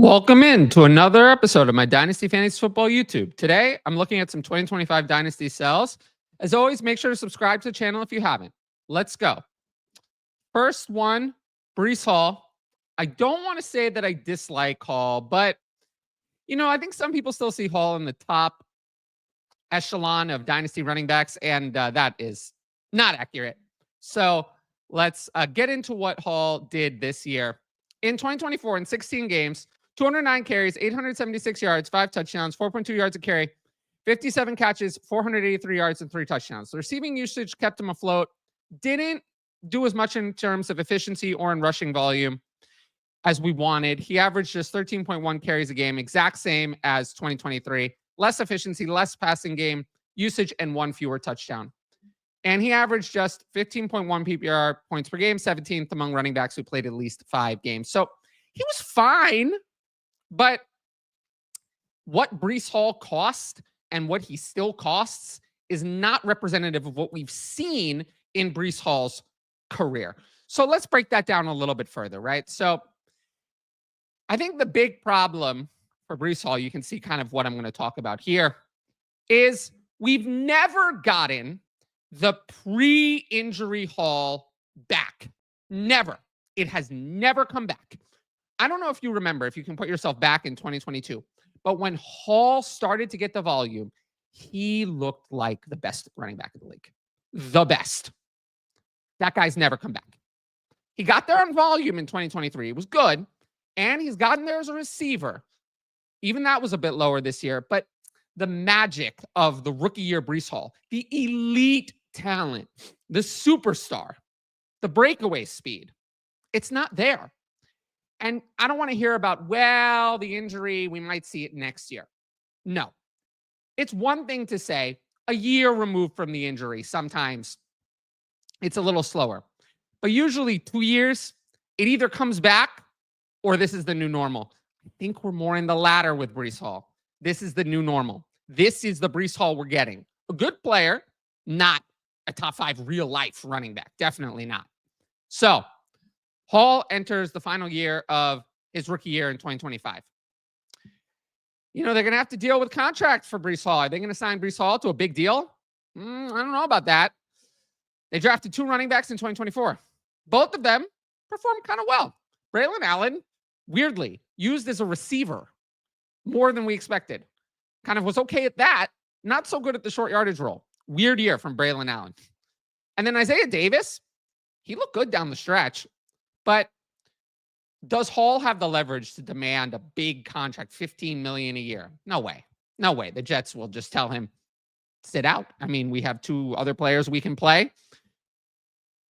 Welcome in to another episode of my Dynasty Fantasy Football YouTube. Today, I'm looking at some 2025 Dynasty sells. As always, make sure to subscribe to the channel if you haven't. Let's go. First one, Breece Hall. I don't want to say that I dislike Hall, but, I think some people still see Hall in the top echelon of Dynasty running backs, and that is not accurate. So let's get into what Hall did this year. In 2024, in 16 games, 209 carries, 876 yards, 5 touchdowns, 4.2 yards a carry, 57 catches, 483 yards, and 3 touchdowns. The receiving usage kept him afloat. Didn't do as much in terms of efficiency or in rushing volume as we wanted. He averaged just 13.1 carries a game, exact same as 2023. Less efficiency, less passing game usage, and 1 fewer touchdown. And he averaged just 15.1 PPR points per game, 17th among running backs who played at least 5 games. So he was fine. But what Breece Hall cost and what he still costs is not representative of what we've seen in Breece Hall's career. So let's break that down a little bit further, right? So I think the big problem for Breece Hall, you can see kind of what I'm going to talk about here, is we've never gotten the pre-injury Hall back. Never. It has never come back. I don't know if you remember, if you can put yourself back in 2022, but when Hall started to get the volume, he looked like the best running back in the league. The best. That guy's never come back. He got there on volume in 2023. It was good. And he's gotten there as a receiver. Even that was a bit lower this year. But the magic of the rookie year Breece Hall, the elite talent, the superstar, the breakaway speed, it's not there. And I don't want to hear about, the injury, we might see it next year. No. It's one thing to say a year removed from the injury. Sometimes it's a little slower. But usually 2 years, it either comes back or this is the new normal. I think we're more in the latter with Breece Hall. This is the new normal. This is the Breece Hall we're getting. A good player, not a top 5 real life running back. Definitely not. So Hall enters the final year of his rookie year in 2025. They're going to have to deal with contracts for Breece Hall. Are they going to sign Breece Hall to a big deal? I don't know about that. They drafted 2 running backs in 2024. Both of them performed kind of well. Braylon Allen, weirdly, used as a receiver more than we expected. Kind of was okay at that. Not so good at the short yardage role. Weird year from Braylon Allen. And then Isaiah Davis, he looked good down the stretch. But does Hall have the leverage to demand a big contract, $15 million a year? No way. No way. The Jets will just tell him, sit out. I mean, we have 2 other players we can play.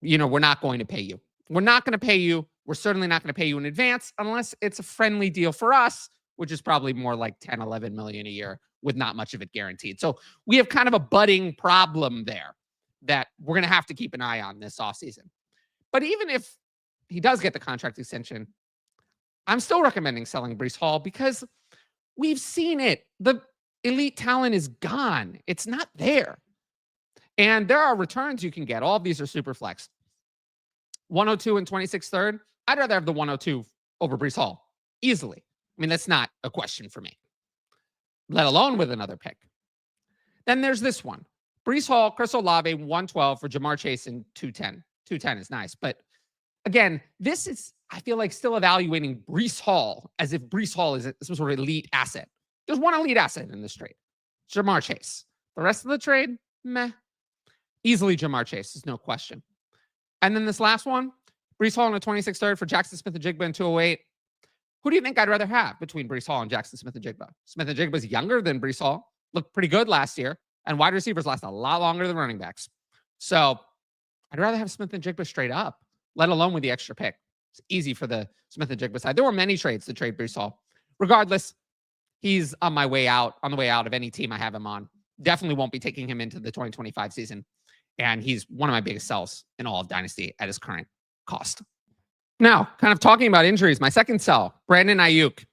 We're not going to pay you. We're not going to pay you. We're certainly not going to pay you in advance unless it's a friendly deal for us, which is probably more like 10, 11 million a year with not much of it guaranteed. So we have kind of a budding problem there that we're going to have to keep an eye on this offseason. But even if he does get the contract extension, I'm still recommending selling Breece Hall because we've seen it. The elite talent is gone. It's not there. And there are returns you can get. All of these are super flex. 102 and 26 third. I'd rather have the 102 over Breece Hall easily. I mean, that's not a question for me, let alone with another pick. Then there's this one. Breece Hall, Chris Olave, 112 for Jamar Chase and 210. 210 is nice, but again, this is, I feel like, still evaluating Breece Hall as if Breece Hall is some sort of elite asset. There's one elite asset in this trade, Jamar Chase. The rest of the trade, meh. Easily Jamar Chase, there's no question. And then this last one, Breece Hall in the 26th third for Jackson Smith-Njigba in 208. Who do you think I'd rather have between Breece Hall and Jackson Smith-Njigba? Smith-Njigba is younger than Breece Hall, looked pretty good last year, and wide receivers last a lot longer than running backs. So I'd rather have Smith-Njigba straight up, let alone with the extra pick. It's easy for the Smith-Njigba side. There were many trades to trade Breece Hall. Regardless, he's on the way out of any team I have him on. Definitely won't be taking him into the 2025 season. And he's one of my biggest sells in all of Dynasty at his current cost. Now, kind of talking about injuries, my second sell, Brandon Aiyuk.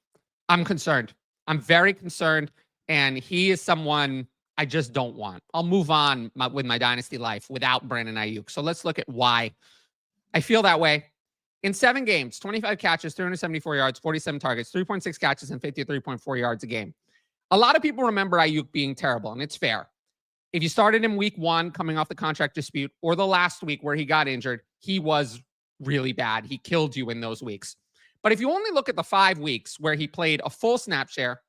I'm concerned. I'm very concerned. And he is someone I just don't want. I'll move on with my Dynasty life without Brandon Aiyuk. So let's look at why I feel that way. In 7 games, 25 catches, 374 yards, 47 targets, 3.6 catches, and 53.4 yards a game. A lot of people remember Aiyuk being terrible, and it's fair. If you started him week 1 coming off the contract dispute or the last week where he got injured, he was really bad. He killed you in those weeks. But if you only look at the 5 weeks where he played a full snap share,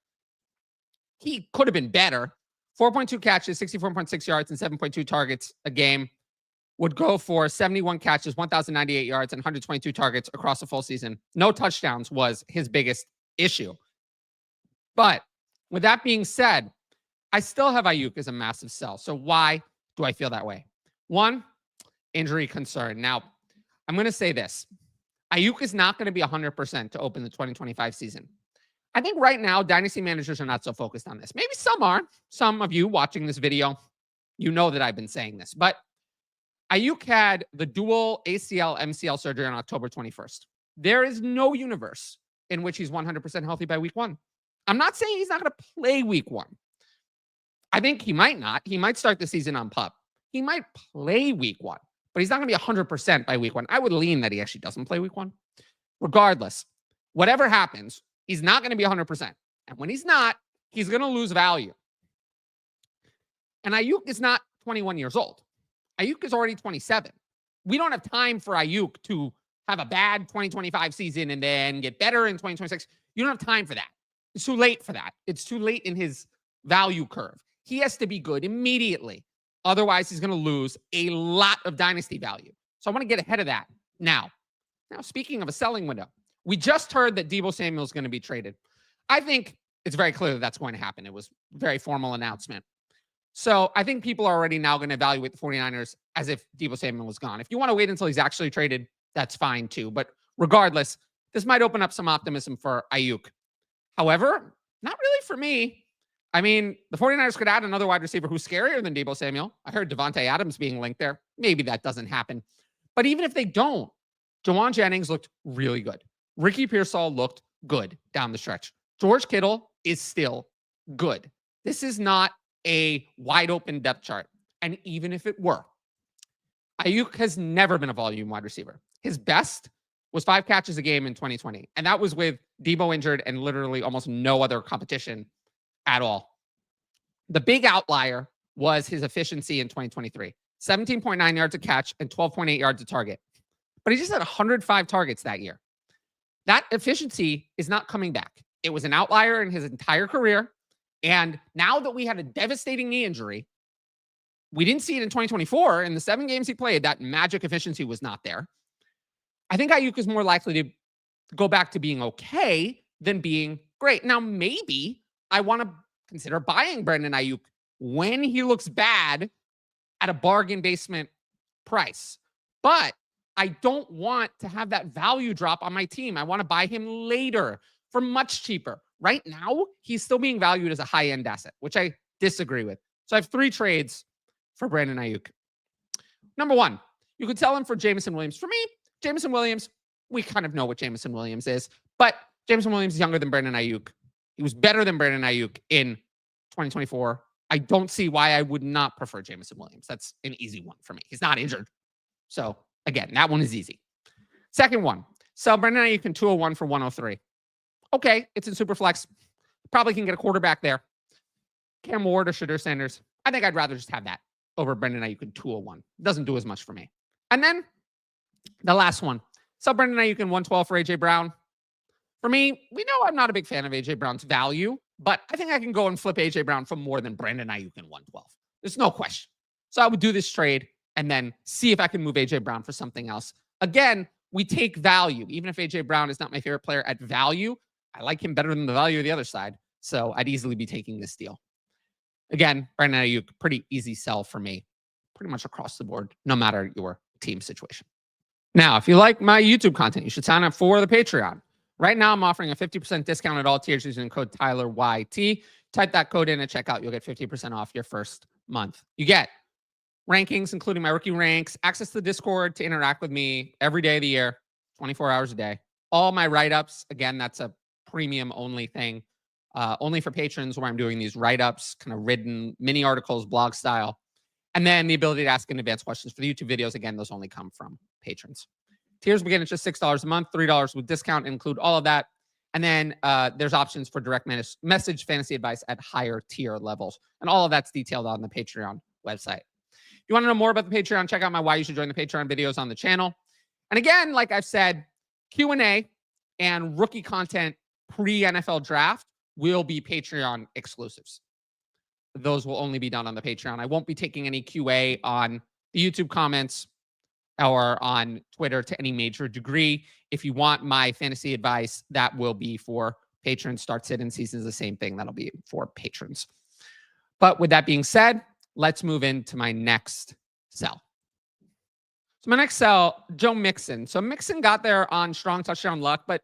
he could have been better. 4.2 catches, 64.6 yards, and 7.2 targets a game. Would go for 71 catches, 1,098 yards, and 122 targets across the full season. No touchdowns was his biggest issue. But with that being said, I still have Aiyuk as a massive sell. So why do I feel that way? 1, injury concern. Now, I'm going to say this. Aiyuk is not going to be 100% to open the 2025 season. I think right now, dynasty managers are not so focused on this. Maybe some are. Some of you watching this video, you know that I've been saying this. But Aiyuk had the dual ACL, MCL surgery on October 21st. There is no universe in which he's 100% healthy by week 1. I'm not saying he's not going to play week 1. I think he might not. He might start the season on PUP. He might play week 1, but he's not going to be 100% by week 1. I would lean that he actually doesn't play week 1. Regardless, whatever happens, he's not going to be 100%. And when he's not, he's going to lose value. And Aiyuk is not 21 years old. Aiyuk is already 27. We don't have time for Aiyuk to have a bad 2025 season and then get better in 2026. You don't have time for that. It's too late for that. It's too late in his value curve. He has to be good immediately. Otherwise, he's going to lose a lot of dynasty value. So I want to get ahead of that now. Now, speaking of a selling window, we just heard that Deebo Samuel is going to be traded. I think it's very clear that that's going to happen. It was a very formal announcement. So I think people are already now going to evaluate the 49ers as if Deebo Samuel was gone. If you want to wait until he's actually traded, that's fine too. But regardless, this might open up some optimism for Aiyuk. However, not really for me. I mean, the 49ers could add another wide receiver who's scarier than Deebo Samuel. I heard Devontae Adams being linked there. Maybe that doesn't happen. But even if they don't, Jawan Jennings looked really good. Ricky Pearsall looked good down the stretch. George Kittle is still good. This is not a wide open depth chart. And even if it were, Aiyuk has never been a volume wide receiver. His best was 5 catches a game in 2020. And that was with Deebo injured and literally almost no other competition at all. The big outlier was his efficiency in 2023. 17.9 yards a catch and 12.8 yards a target. But he just had 105 targets that year. That efficiency is not coming back. It was an outlier in his entire career. And now that we had a devastating knee injury, we didn't see it in 2024. In the 7 games he played, that magic efficiency was not there. I think Aiyuk is more likely to go back to being okay than being great. Now, maybe I want to consider buying Brandon Aiyuk when he looks bad at a bargain basement price. But I don't want to have that value drop on my team. I want to buy him later for much cheaper. Right now, he's still being valued as a high-end asset, which I disagree with. So I have 3 trades for Brandon Aiyuk. Number 1, you could sell him for Jameson Williams. For me, Jameson Williams, we kind of know what Jameson Williams is, but Jameson Williams is younger than Brandon Aiyuk. He was better than Brandon Aiyuk in 2024. I don't see why I would not prefer Jameson Williams. That's an easy one for me. He's not injured. So again, that one is easy. Second one, sell Brandon Aiyuk in 201 for 103. Okay, it's in Superflex. Probably can get a quarterback there. Cam Ward or Shadur Sanders. I think I'd rather just have that over Brandon Aiyuk in 201. Doesn't do as much for me. And then the last one, sell Brandon Aiyuk in 112 for A.J. Brown. For me, we know I'm not a big fan of A.J. Brown's value, but I think I can go and flip A.J. Brown for more than Brandon Aiyuk in 112. There's no question. So I would do this trade and then see if I can move A.J. Brown for something else. Again, we take value. Even if A.J. Brown is not my favorite player at value, I like him better than the value of the other side. So I'd easily be taking this deal. Again, Brandon Aiyuk, pretty easy sell for me, pretty much across the board, no matter your team situation. Now, if you like my YouTube content, you should sign up for the Patreon. Right now, I'm offering a 50% discount at all tiers using code TylerYT. Type that code in at checkout. You'll get 50% off your first month. You get rankings, including my rookie ranks, access to the Discord to interact with me every day of the year, 24 hours a day. All my write-ups, again, that's a premium only thing, only for patrons where I'm doing these write-ups, kind of written mini articles, blog style. And then the ability to ask in advance questions for the YouTube videos. Again, those only come from patrons. Tiers begin at just $6 a month, $3 with discount, include all of that. And then there's options for direct message fantasy advice at higher tier levels. And all of that's detailed on the Patreon website. If you want to know more about the Patreon, check out my Why You Should Join the Patreon videos on the channel. And again, like I've said, Q&A and rookie content pre-NFL draft will be Patreon exclusives. Those will only be done on the Patreon. I won't be taking any QA on the YouTube comments or on Twitter to any major degree. If you want my fantasy advice, that will be for patrons. Start sit in seasons, the same thing. That'll be for patrons. But with that being said, let's move into my next sell. So my next sell, Joe Mixon. So Mixon got there on strong touchdown luck, but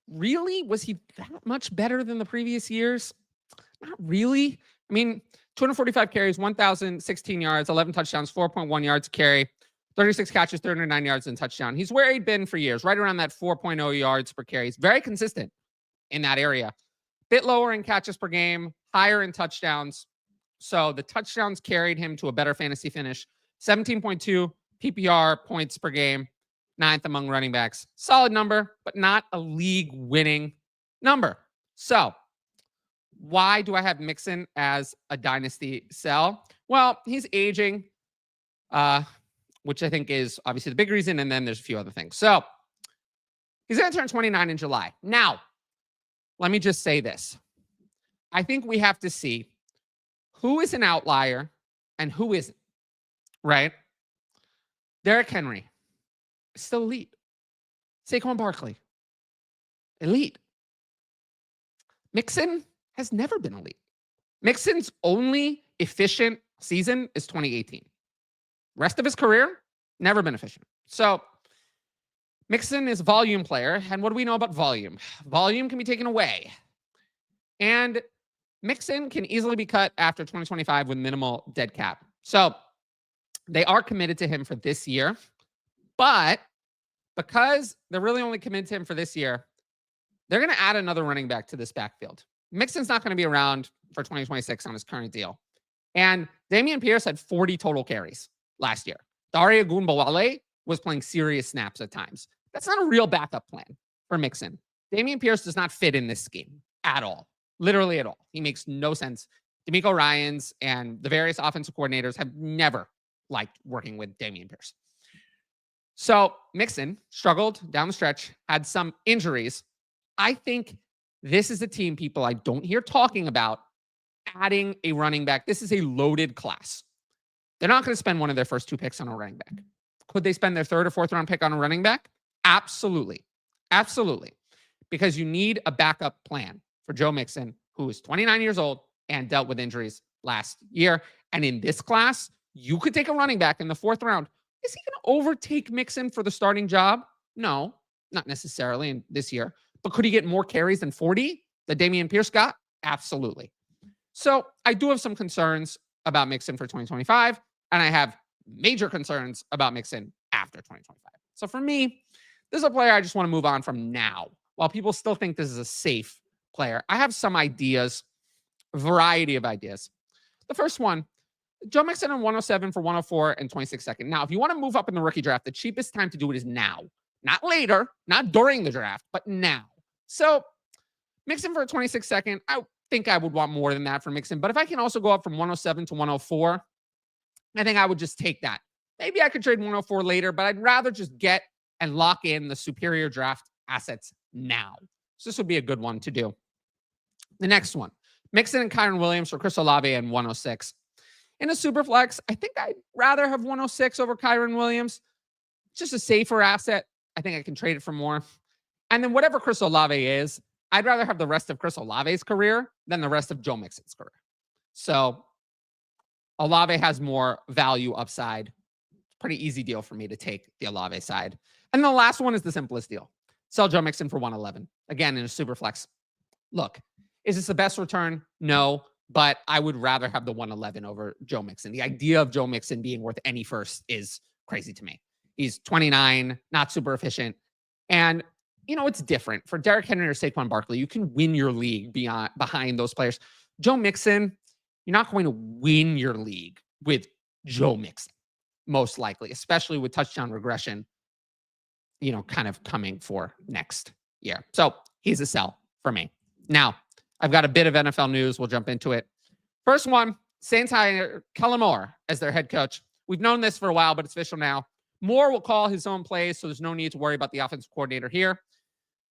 really, was he that much better than the previous years? Not really. I mean, 245 carries, 1,016 yards, 11 touchdowns, 4.1 yards a carry, 36 catches, 309 yards and touchdown. He's where he'd been for years, right around that 4.0 yards per carry. He's very consistent in that area. Bit lower in catches per game, higher in touchdowns. So the touchdowns carried him to a better fantasy finish. 17.2 PPR points per game, 9th among running backs. Solid number, but not a league-winning number. So why do I have Mixon as a dynasty sell? Well, he's aging, which I think is obviously the big reason, and then there's a few other things. So he's going to turn 29 in July. Now, let me just say this. I think we have to see who is an outlier and who isn't, right? Derrick Henry, still elite. Saquon Barkley, elite. Mixon has never been elite. Mixon's only efficient season is 2018. Rest of his career, never been efficient. So Mixon is a volume player. And what do we know about volume? Volume can be taken away. And Mixon can easily be cut after 2025 with minimal dead cap. So they are committed to him for this year. But because they're really only committed to him for this year, they're going to add another running back to this backfield. Mixon's not going to be around for 2026 on his current deal. And Damian Pierce had 40 total carries last year. Dare Ogunbowale was playing serious snaps at times. That's not a real backup plan for Mixon. Damian Pierce does not fit in this scheme at all. Literally at all. He makes no sense. D'Amico Ryans and the various offensive coordinators have never liked working with Damian Pierce. So Mixon struggled down the stretch, had some injuries. I think this is a team, people, I don't hear talking about adding a running back. This is a loaded class. They're not going to spend one of their first 2 picks on a running back. Could they spend their 3rd or 4th round pick on a running back? Absolutely. Absolutely. Because you need a backup plan for Joe Mixon, who is 29 years old and dealt with injuries last year. And in this class, you could take a running back in the 4th round. Is he going to overtake Mixon for the starting job? No, not necessarily in this year. But could he get more carries than 40 that Damian Pierce got? Absolutely. So I do have some concerns about Mixon for 2025, and I have major concerns about Mixon after 2025. So for me, this is a player I just want to move on from now. While people still think this is a safe player, I have some ideas, a variety of ideas. The first one, Joe Mixon on 107 for 104 and 26 seconds. Now, if you want to move up in the rookie draft, the cheapest time to do it is now. Not later, not during the draft, but now. So Mixon for a 26 second, I think I would want more than that for Mixon. But if I can also go up from 107 to 104, I think I would just take that. Maybe I could trade 104 later, but I'd rather just get and lock in the superior draft assets now. So this would be a good one to do. The next one, Mixon and Kyron Williams for Chris Olave and 106. In a super flex, I think I'd rather have 106 over Kyron Williams. It's just a safer asset. I think I can trade it for more. And then whatever Chris Olave is, I'd rather have the rest of Chris Olave's career than the rest of Joe Mixon's career. So Olave has more value upside. Pretty easy deal for me to take the Olave side. And the last one is the simplest deal. Sell Joe Mixon for 111. Again, in a super flex. Look, is this the best return? No, but I would rather have the 111 over Joe Mixon. The idea of Joe Mixon being worth any first is crazy to me. He's 29, not super efficient. And, you know, it's different. For Derrick Henry or Saquon Barkley, you can win your league behind those players. Joe Mixon, you're not going to win your league with Joe Mixon, most likely, especially with touchdown regression. kind of coming for next year. So he's a sell for me. Now, I've got a bit of NFL news. We'll jump into it. First one, Saints hire Kellen as their head coach. We've known this for a while, but it's official now. Moore will call his own plays, so there's no need to worry about the offensive coordinator here.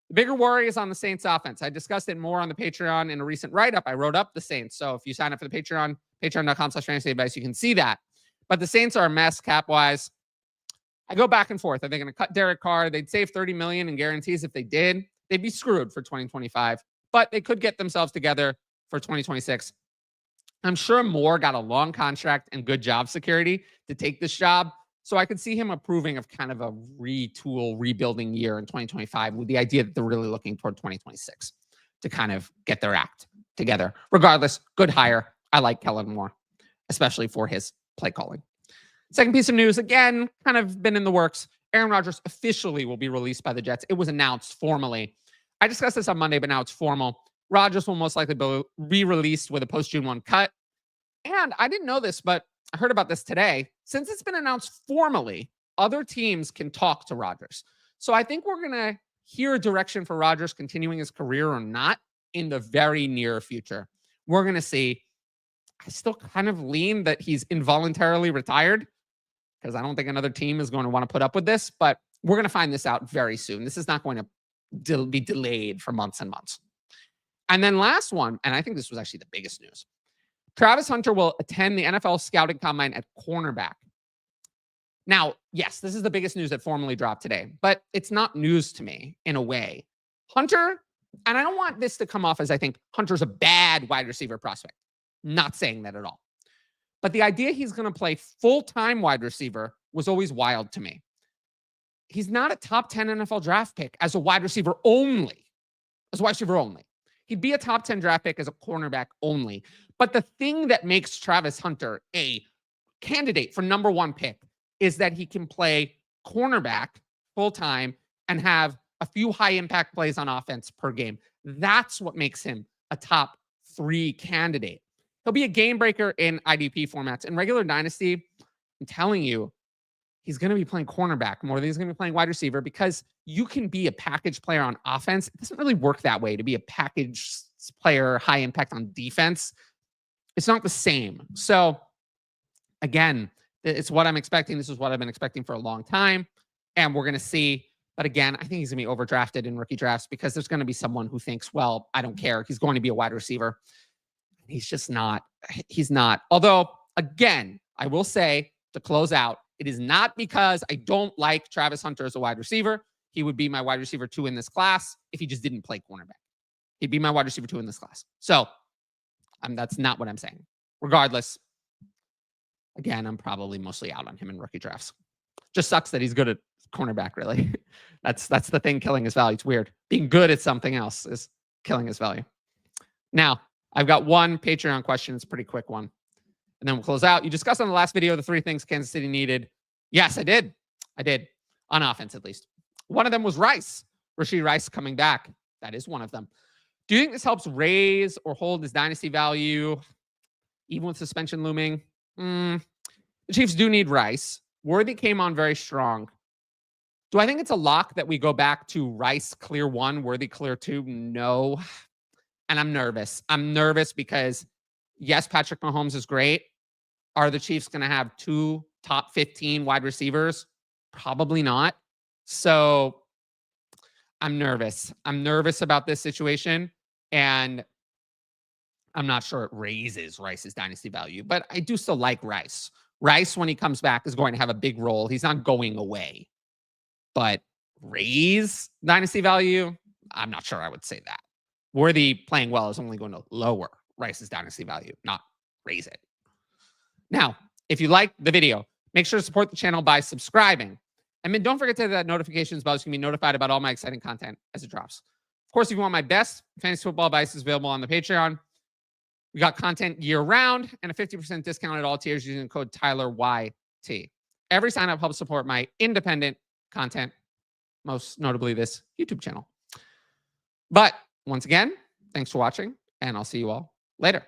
The bigger worry is on the Saints offense. I discussed it more on the Patreon in a recent write-up. I wrote up the Saints. So if you sign up for the Patreon, patreon.com/fantasy advice, you can see that. But the Saints are a mess cap-wise. I go back and forth. Are they going to cut Derek Carr? They'd save $30 million in guarantees if they did. They'd be screwed for 2025. But they could get themselves together for 2026. I'm sure Moore got a long contract and good job security to take this job. So I could see him approving of kind of a retool, rebuilding year in 2025 with the idea that they're really looking toward 2026 to kind of get their act together. Regardless, good hire. I like Kellen Moore, especially for his play calling. Second piece of news, again, kind of been in the works. Aaron Rodgers officially will be released by the Jets. It was announced formally. I discussed this on Monday, but now it's formal. Rodgers will most likely be released with a post-June 1 cut. And I didn't know this, but I heard about this today. Since it's been announced formally, other teams can talk to Rodgers. So I think we're going to hear a direction for Rodgers continuing his career or not in the very near future. We're going to see. I still kind of lean that he's involuntarily retired because I don't think another team is going to want to put up with this, but we're going to find this out very soon. This is not going to be delayed for months and months. And then last one, and I think this was actually the biggest news. Travis Hunter will attend the NFL scouting combine at cornerback. Now, yes, this is the biggest news that formally dropped today, but it's not news to me in a way. Hunter, and I don't want this to come off as I think Hunter's a bad wide receiver prospect. Not saying that at all. But the idea he's going to play full-time wide receiver was always wild to me. He's not a top 10 NFL draft pick as a wide receiver only. As a wide receiver only. He'd be a top 10 draft pick as a cornerback only. But the thing that makes Travis Hunter a candidate for number 1 pick is that he can play cornerback full-time and have a few high-impact plays on offense per game. That's what makes him a top 3 candidate. He'll be a game breaker in IDP formats. In regular Dynasty, I'm telling you, he's going to be playing cornerback more than he's going to be playing wide receiver because you can be a package player on offense. It doesn't really work that way to be a package player, high impact on defense. It's not the same. So again, it's what I'm expecting. This is what I've been expecting for a long time. And we're going to see. But again, I think he's going to be overdrafted in rookie drafts because there's going to be someone who thinks, well, I don't care. He's going to be a wide receiver. He's just not. He's not. Although, again, I will say to close out, it is not because I don't like Travis Hunter as a wide receiver. He would be my wide receiver 2 in this class if he just didn't play cornerback. He'd be my wide receiver 2 in this class. So that's not what I'm saying. Regardless, again, I'm probably mostly out on him in rookie drafts. Just sucks that he's good at cornerback, really. That's the thing killing his value. It's weird. Being good at something else is killing his value. Now, I've got one Patreon question. It's a pretty quick one. And then we'll close out. You discussed on the last video the 3 things Kansas City needed. Yes, I did. I did. On offense, at least. One of them was Rice. Rashee Rice coming back. That is one of them. Do you think this helps raise or hold his dynasty value, even with suspension looming? The Chiefs do need Rice. Worthy came on very strong. Do I think it's a lock that we go back to Rice clear 1, Worthy clear 2? No. And I'm nervous. I'm nervous because, yes, Patrick Mahomes is great. Are the Chiefs going to have 2 top 15 wide receivers? Probably not. So I'm nervous. I'm nervous about this situation. And I'm not sure it raises Rice's dynasty value. But I do still like Rice. Rice, when he comes back, is going to have a big role. He's not going away. But raise dynasty value? I'm not sure I would say that. Worthy playing well is only going to lower Rice's dynasty value, not raise it. Now, if you like the video, make sure to support the channel by subscribing. And then don't forget to hit that notifications bell so you can be notified about all my exciting content as it drops. Of course, if you want my best fantasy football advice, is available on the Patreon. We got content year-round and a 50% discount at all tiers using the code TylerYT. Every sign-up helps support my independent content, most notably this YouTube channel. But once again, thanks for watching, and I'll see you all later.